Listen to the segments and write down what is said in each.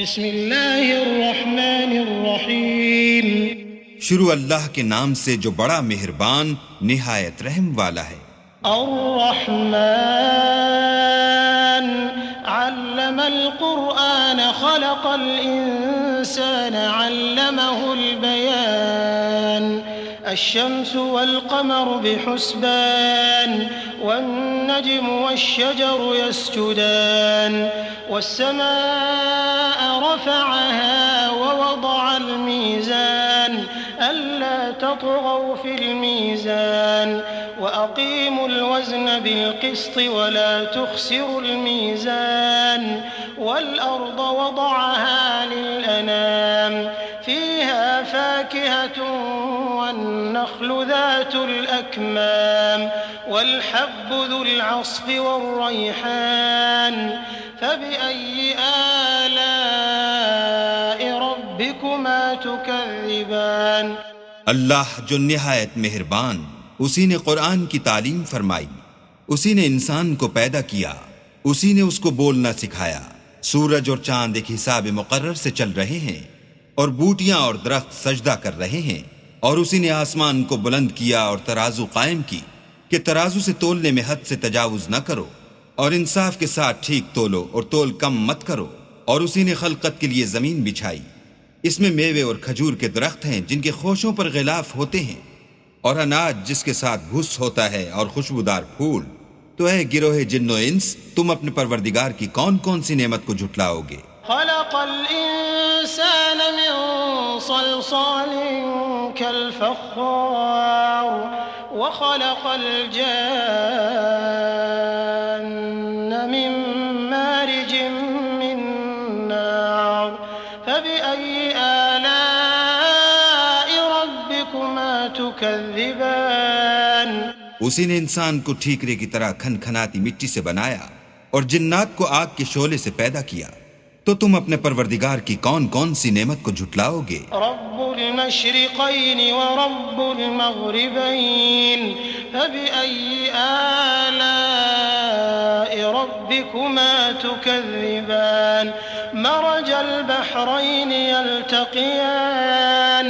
बिस्मिल्लाहिर्रहमानिर्रहीम। शुरू अल्लाह के नाम से जो बड़ा मेहरबान निहायत रहम वाला है। अर्रहमान अल्लमल कुरआन खलक़ल इंसान अल्लमहुल बयान अश्शम्सु वल क़मरु बिहुस्बान वन्नज्मु वश्शजरु यस्जुदान वस्समाअ रफ़अहा ववضअल मीज़ान अल्ला तत्गौ फिल मीज़ान वअक़ीमुल वज़न बिलक़िस्ति वला तुख़्सिरुल मीज़ान वल्अर्ज़ वضعहा लिलअनाम फ़ीहा फ़ाकिहतुन वन्नख़्लु ज़ातुल अक्माम वल्हब्बु ज़ुल अस्फ़ि वर्रैहान फ़बिअय्यि आलाइ रब्बिकुमा तुकज़्ज़िबान। अल्लाह जो निहायत मेहरबान, उसी ने कुरान की तालीम फरमाई, उसी ने इंसान को पैदा किया, उसी ने उसको बोलना सिखाया। सूरज और चांद एक हिसाब मुकर्रर से चल रहे हैं और बूटियां और दरख्त सजदा कर रहे हैं। और उसी ने आसमान को बुलंद किया और तराजू कायम की कि तराजू से तोलने में हद से तजावुज न करो और इंसाफ के साथ ठीक तोलो और तोल कम मत करो। और उसी ने खलकत के लिए जमीन बिछाई, इसमें मेवे और खजूर के दरख्त हैं जिनके खोशों पर गिलाफ होते हैं और अनाज जिसके साथ भुस होता है और खुशबूदार फूल। तो है गिरोहे जिन्नो इंस, तुम अपने परवरदिगार की कौन कौन सी नेमत को झुटलाओगे। खलक़ल इंसान मिन सलसालिन कल फ़ख़्ख़ार व खलक़ल जान्न मिन मारिजिन मिन नार फ़बिअय्यि आलाइ रब्बिकुमा तुकज़्ज़िबान। उसी ने इंसान को ठीकरे की तरह खनखनाती मिट्टी से बनाया और जिन्नात को आग के शोले से पैदा किया। तो तुम अपने परवरदिगार की कौन कौन सी नेमत को झुटलाओगे। रब्बुल मशरिक़ैन व रब्बुल मग़रिबैन फ़बिअय्यि आलाइ रब्बिकुमा तुकज़्ज़िबान। मरजल बहरैन यल्तक़ियान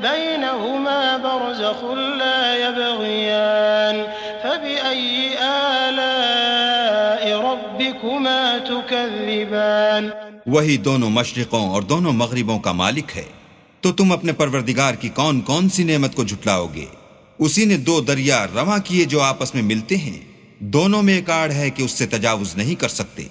बैनहुमा बरज़ख़ुन ला यबग़ियान फ़बिअय्यि आलाइ रब्बिकुमा तुकज़्ज़िबान। वही दोनों मशरिकों और दोनों मगरिबों का मालिक है। तो तुम अपने परवरदिगार की कौन कौन सी नेमत को झुटलाओगे। उसी ने दो दरिया रवां किए जो आपस में मिलते हैं, दोनों में एक आड़ है कि उससे तजावुज नहीं कर सकते।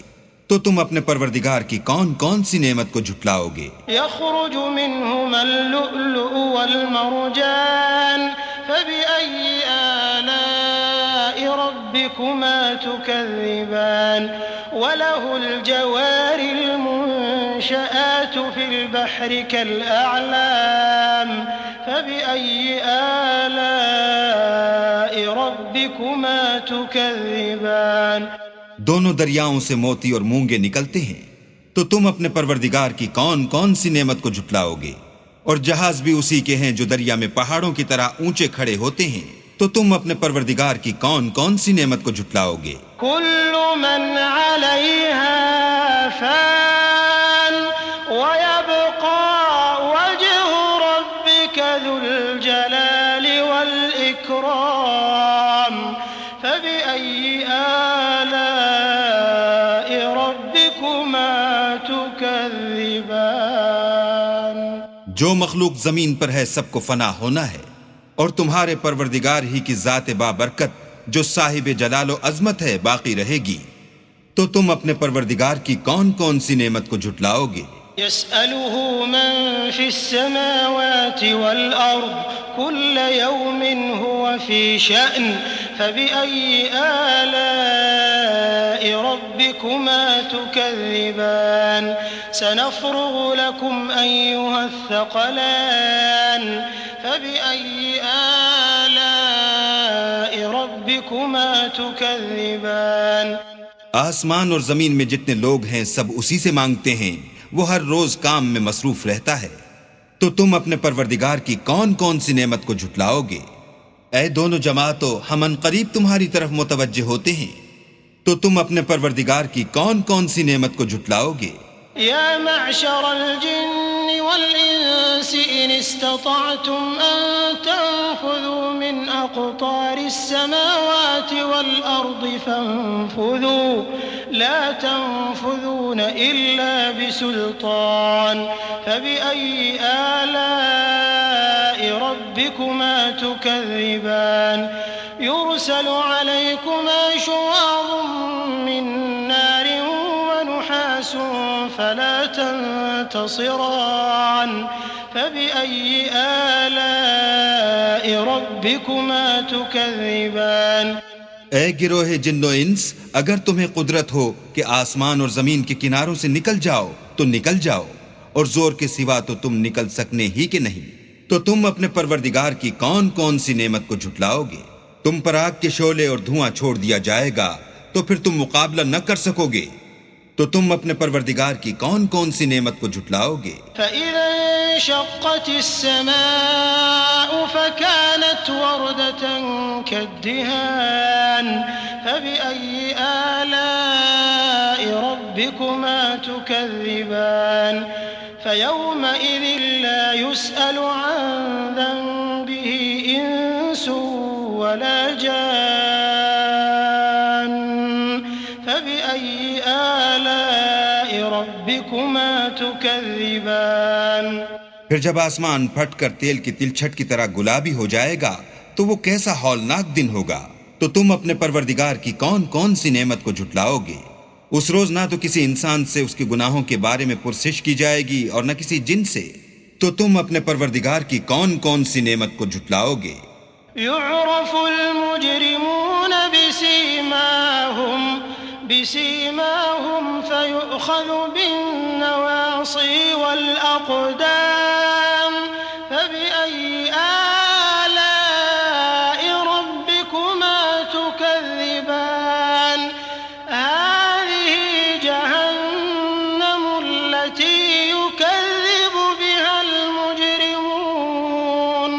तो तुम अपने परवरदिगार की कौन कौन सी नेमत को झुटलाओगे। यख़रुजु मिन्हुमल लुअलुअ वल मरजान फ़बिअय्यि आलाइ रब्बिकुमा तुकज़्ज़िबान। वलहुल जवारिल मुनशआतु फ़िल बहरि कल अअलाम फ़बिअय्यि आलाइ रब्बिकुमा तुकज़्ज़िबान। दोनों दरियाओं से मोती और मूंगे निकलते हैं। तो तुम अपने परवरदिगार की कौन कौन सी नेमत को झुटलाओगे। और जहाज भी उसी के हैं जो दरिया में पहाड़ों की तरह ऊंचे खड़े होते हैं। तो तुम अपने परवरदिगार की कौन कौन सी नेमत को झुटलाओगे। कुल्लु मन अलैहा फ़ान व यब्क़ा वज्हु रब्बिका ज़ुल जलालि वल इकराम फ़बिअय्यि आलाइ रब्बिकुमा तुकज़्ज़िबान। जो मखलूक जमीन पर है सबको फना होना है और तुम्हारे परवरदिगार ही की जात बाबरकत जो साहिब जलालो अजमत है बाकी रहेगी। तो तुम अपने परवरदिगार की कौन कौन सी नेमत को झुटलाओगे। यसअलुहु मन फ़िस्समावाति वल अर्ज़ कुल्ल यौमिन हुवा फ़ी शअन फ़बिअय्यि आलाइ रब्बिकुमा तुकज़्ज़िबान। सनफ़्रुग़ु लकुम अय्युहस्सक़लान फ़बिअय्यि आलाइ रब्बिकुमा तुकज़्ज़िबान। आसमान और जमीन में जितने लोग हैं सब उसी से मांगते हैं, वो हर रोज काम में मसरूफ रहता है। तो तुम अपने परवरदिगार की कौन कौन सी नेमत को झुटलाओगे। ऐ दोनों जमातों, हम अनकरीब तुम्हारी तरफ मुतवज्जे होते हैं। तो तुम अपने परवरदिगार की कौन कौन सी नेमत को झुटलाओगे। يا معشر الجن والإنس إن استطعتم أن تنفذوا من أقطار السماوات والأرض فانفذوا لا تنفذون إلا بسلطان فبأي آلاء ربكما تكذبان يرسل عليكما شواظ من نار ونحاس فلا تنتصران فبأي آلاء ربكما تكذبان ए गिरोह जिन्नो इंस, अगर तुम्हें कुदरत हो कि आसमान और जमीन के किनारों से निकल जाओ तो निकल जाओ, और जोर के सिवा तो तुम निकल सकने ही के नहीं, तो तुम अपने परवरदिगार की कौन कौन सी नेमत को झुटलाओगे? तुम पर आग के शोले और धुआं छोड़ दिया जाएगा तो फिर तुम मुकाबला न कर सकोगे, तो तुम अपने परवरदिगार की कौन कौन सी नेमत को झुटलाओगे? فإذا انشقت السماء فكانت وردة كالدهان فبأي آلاء ربكما تكذبان فيومئذ لا يسأل عن ذنبه إنس ولا جان فبأي آلاء ربكما تكذبان फिर जब आसमान फटकर तेल की तिलछट की तरह गुलाबी हो जाएगा तो वो कैसा हौलनाक दिन होगा, तो तुम अपने परवरदिगार की कौन कौन सी नेमत को झुटलाओगे? उस रोज ना तो किसी इंसान से उसके गुनाहों के बारे में पुरसिश की जाएगी और न किसी जिन से, तो तुम अपने परवरदिगार की कौन कौन सी नेमत को झुटलाओगे? युअरफुल मुजरिमून बिसीमाहुम फयुअख़ज़ु बिन्नवासी वल अक़दाम फबिअय्यि आलाइ रब्बिकुमा तुकज़्ज़िबान हाज़िही जहन्नमुल्लती युकज़्ज़िबु बिहल मुजरिमून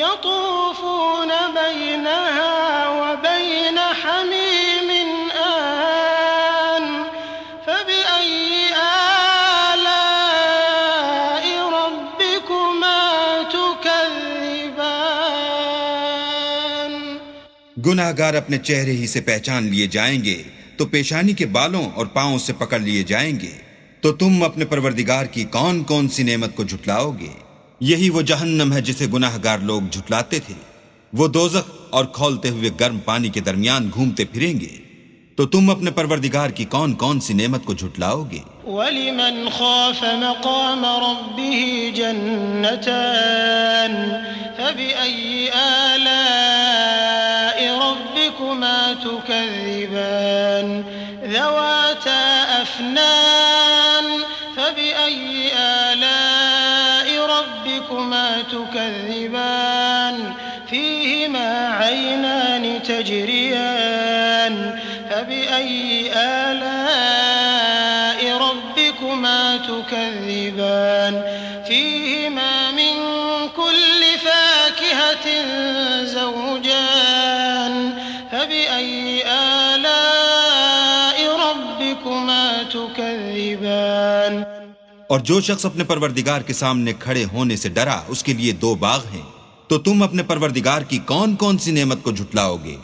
यतूफ़ून बैनहा व बैन हमीमिन आन फबिअय्यि आलाइ रब्बिकुमा तुकज़्ज़िबान। गुनाहगार अपने चेहरे ही से पहचान लिए जाएंगे तो पेशानी के बालों और पांवों से पकड़ लिए जाएंगे, तो तुम अपने परवरदिगार की कौन कौन सी नेमत को झुटलाओगे? यही वो जहन्नम है जिसे गुनाहगार लोग झुटलाते थे, वो दोज़ख और खौलते हुए गर्म पानी के दरमियान घूमते फिरेंगे, तो तुम अपने परवरदिगार की कौन कौन सी नेमत को झुटलाओगे? वलिमन खाफ मक़ाम रब्बिही जन्नतान फबिअय्यि आलाइ रब्बिकुमा तुकज़्ज़िबान ज़वाता अफ़नान फबिअय्यि आलाइ रब्बिकुमा तुकज़्ज़िबान फ़ीहिमा ऐनान तजरियान फबिअय्यि आलाइ रब्बिकुमा तुकज़्ज़िबान फ़ीहिमा मिन कुल्लि फ़ाकिहतिन ज़ौजान फबिअय्यि आलाइ रब्बिकुमा तुकज़्ज़िबान। और जो शख्स अपने परवरदिगार के सामने खड़े होने से डरा उसके लिए दो बाग हैं, तो तुम अपने परवरदिगार की कौन कौन सी नेमत को झुटलाओगे?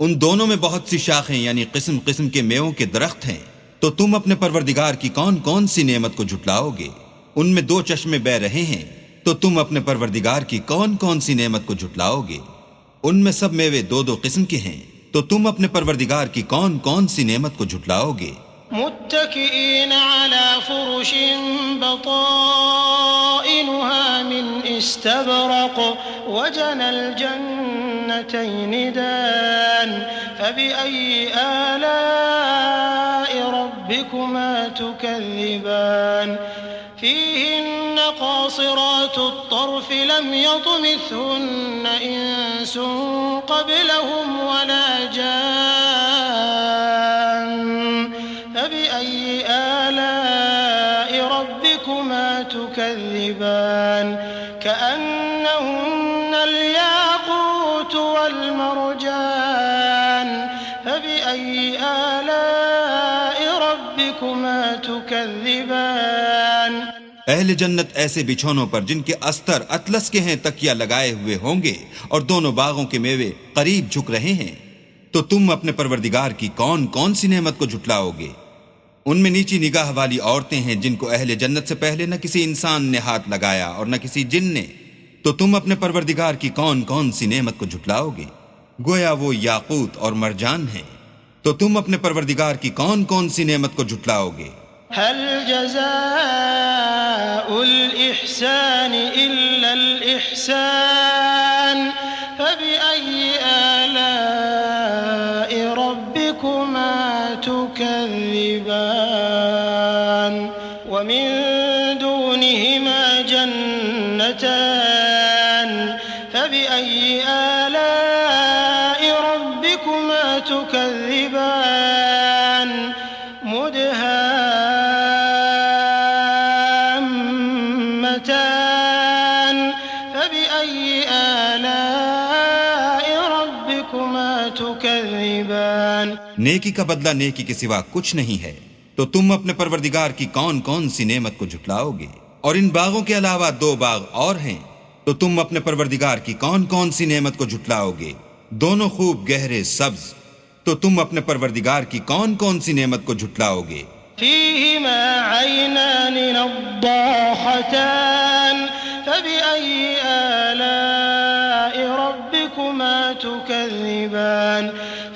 उन दोनों में बहुत सी शाखें यानी किस्म किस्म के मेवों के दरख्त हैं, तो तुम अपने परवरदिगार की कौन कौन सी नेमत को झुटलाओगे? उनमें दो चश्मे बह रहे हैं, तो तुम अपने परवरदिगार की कौन कौन सी नेमत को झुटलाओगे? उनमें सब मेवे दो दो किस्म के हैं, तो तुम अपने परवरदिगार की कौन कौन सी नेमत को झुटलाओगे? मुत्तकिईन अला फुरुशिन बताइनुहा मिन इस्तबरक़ वजनल जन्नतैन दान फबिअय्यि आलाइ रब्बिकुमा तुकज़्ज़िबान फ़ीहिन्न क़ासिरातुत तर्फ़ लम यतमिथहुन्न इंसुन क़ब्लहुम वला जान फबिअय्यि आलाइ रब्बिकुमा तुकज़्ज़िबान कअन्नहुन्नल याक़ूत वल मरजान फबिअय्यि आलाइ ربكما تكذبان अहले जन्नत ऐसे बिछौनों पर जिनके अस्तर अतलस के हैं तकिया लगाए हुए होंगे और दोनों बागों के मेवे करीब झुक रहे हैं। तो तुम अपने परवरदिगार की कौन कौन सी नेमत को झुटलाओगे? उनमें नीची निगाह वाली औरतें हैं जिनको अहले जन्नत से पहले न किसी इंसान ने हाथ लगाया और न किसी जिन ने। तो तुम अपने परवरदिगार की कौन कौन सी नेमत को झुटलाओगे? गोया वो याकूत और मरजान है। तो तुम अपने परवरदिगार की कौन कौन सी नेमत को झुटलाओगे? हल जज़ाउल इहसान इल्लल इहसान फबिअय्यि आलाइ रब्बिकुमा तुकज़्ज़िबान व मिन दूनिहिमा जन्नतान फबिअय्यि आलाइ रब्बिकुमा तुकज़्ज़िबान मुदहाम्मतान फबिअय्यि आलाइ रब्बिकुमा तुकज़्ज़िबान। नेकी का बदला नेकी के सिवा कुछ नहीं है। तो तुम अपने परवरदिगार की कौन कौन सी नेमत को झुटलाओगे? और इन बागों के अलावा 2 बाग और हैं। तो तुम अपने परवरदिगार की कौन कौन सी नेमत को झुटलाओगे? दोनों खूब गहरे सब्ज। तो तुम अपने परवरदिगार की कौन कौन सी नेमत को झुटलाओगे? फीहिमा ऐनान नद्दाखतान फबिअय्यि आलाइ रब्बिकुमा तुकज़्ज़िबान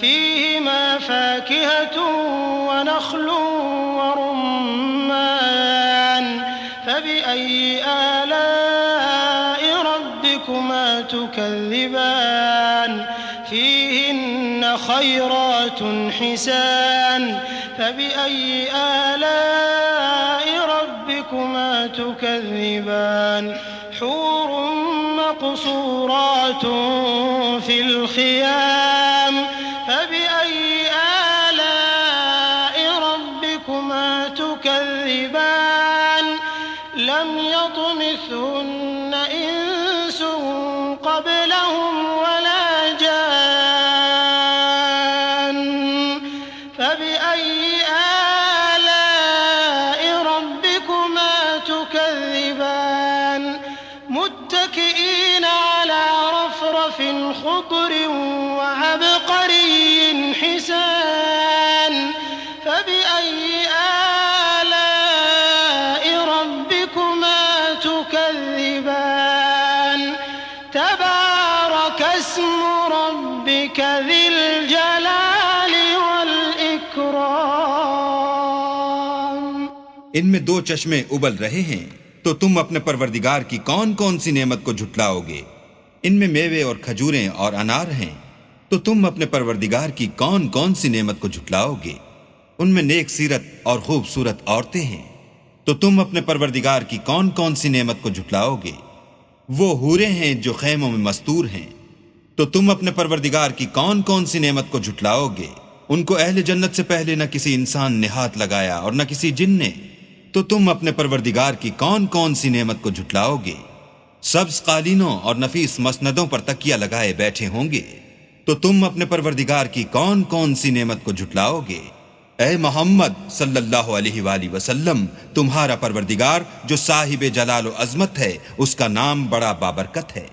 फीहिमा फाकिहतुन व नख्लुन व रुम्मान फबिअय्यि आलाइ रब्बिकुमा तुकज़्ज़िबान فيهن خيرات حسان فبأي آلاء ربكما تكذبان حور مقصورات في الخيام فبأي آلاء ربكما تكذبان لم يطمثهن إنس قبلهم ولا جان فبأي آلاء ربكما تكذبان متكئين على رفرف خضر وعبقري حسان فبأي آلاء ربكما تكذبان تبارك اسم ربك ذي الجلال والإكرام। इनमें 2 चश्मे उबल रहे हैं। तो तुम अपने परवरदिगार की कौन कौन सी नेमत को झुटलाओगे? इनमें मेवे और खजूरें और अनार हैं। तो तुम अपने परवरदिगार की कौन कौन सी नेमत को झुटलाओगे? उनमें नेक सीरत और खूबसूरत औरतें हैं। तो तुम अपने परवरदिगार की कौन कौन सी नेमत को झुटलाओगे? वो हूरें हैं जो खैमों में मस्तूर हैं। तो तुम अपने परवरदिगार की कौन कौन सी नेमत को झुटलाओगे? उनको अहले जन्नत से पहले न किसी इंसान ने हाथ लगाया और न किसी जिन ने। तो तुम अपने परवरदिगार की कौन कौन सी नेमत को झुटलाओगे? सब्ज कालीनों और नफीस मसनदों पर तकिया लगाए बैठे होंगे। तो तुम अपने परवरदिगार की कौन कौन सी नेमत को झुटलाओगे? ए मोहम्मद सल्लल्लाहु अलैहि वसल्लम, तुम्हारा परवरदिगार जो साहिब जलाल व अजमत है, उसका नाम बड़ा बाबरकत है।